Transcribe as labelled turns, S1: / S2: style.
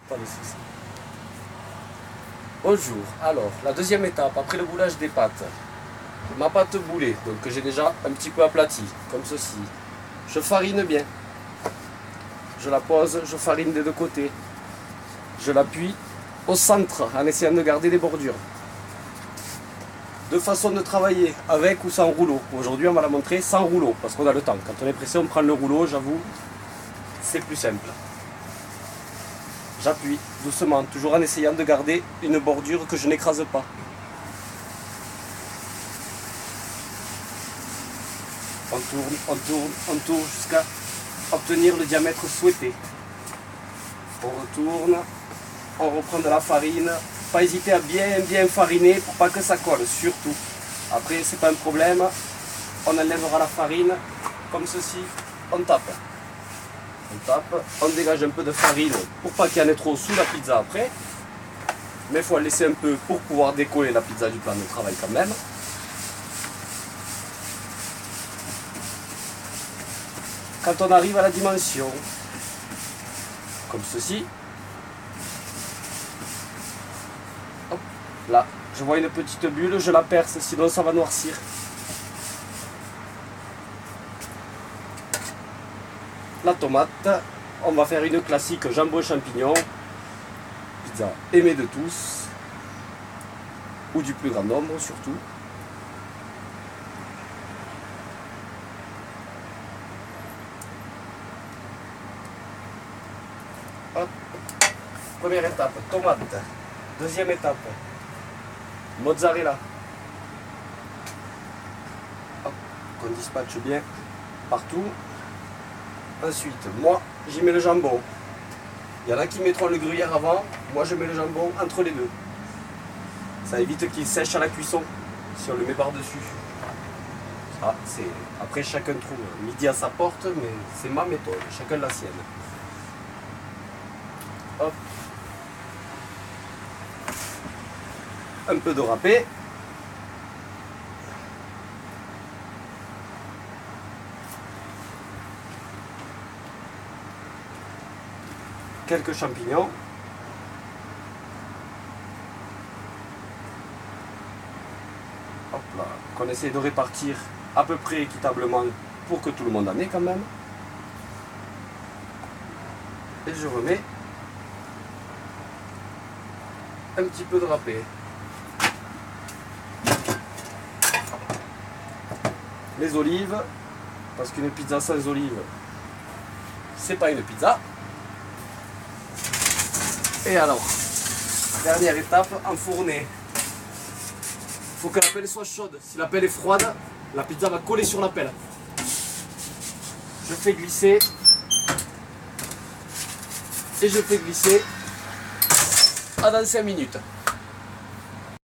S1: Pas de soucis. Bonjour, alors la deuxième étape, après le boulage des pâtes, ma pâte boulée, donc que j'ai déjà un petit peu aplatie, comme ceci. Je farine bien. Je la pose, je farine des deux côtés. Je l'appuie au centre en essayant de garder les bordures. Deux façons de travailler, avec ou sans rouleau. Aujourd'hui on va la montrer sans rouleau, parce qu'on a le temps. Quand on est pressé, on prend le rouleau, j'avoue, c'est plus simple. J'appuie doucement, toujours en essayant de garder une bordure que je n'écrase pas. On tourne, on tourne, on tourne jusqu'à obtenir le diamètre souhaité. On retourne, on reprend de la farine. Pas hésiter à bien fariner pour pas que ça colle, surtout. Après, c'est pas un problème. On enlèvera la farine comme ceci. On tape. On tape, on dégage un peu de farine pour pas qu'il y en ait trop sous la pizza après. Mais il faut la laisser un peu pour pouvoir décoller la pizza du plan de travail quand même. Quand on arrive à la dimension, comme ceci, hop, là, je vois une petite bulle, je la perce, sinon ça va noircir. La tomate, on va faire une classique jambon champignon, pizza aimée de tous, ou du plus grand nombre surtout. Hop. Première étape, tomate. Deuxième étape, mozzarella. Hop, qu'on dispatche bien partout. Ensuite, moi, j'y mets le jambon. Il y en a qui mettront le gruyère avant, moi je mets le jambon entre les deux. Ça évite qu'il sèche à la cuisson si on le met par-dessus. Ça, c'est... Après, chacun trouve midi à sa porte, mais c'est ma méthode, chacun la sienne. Hop. Un peu de râpé. Quelques champignons. Hop là, qu'on essaie de répartir à peu près équitablement pour que tout le monde en ait quand même. Et je remets un petit peu de râpé. Les olives, parce qu'une pizza sans olives, c'est pas une pizza. Et alors, dernière étape, enfourner. Il faut que la pelle soit chaude. Si la pelle est froide, la pizza va coller sur la pelle. Je fais glisser. Et je fais glisser dans 5 minutes.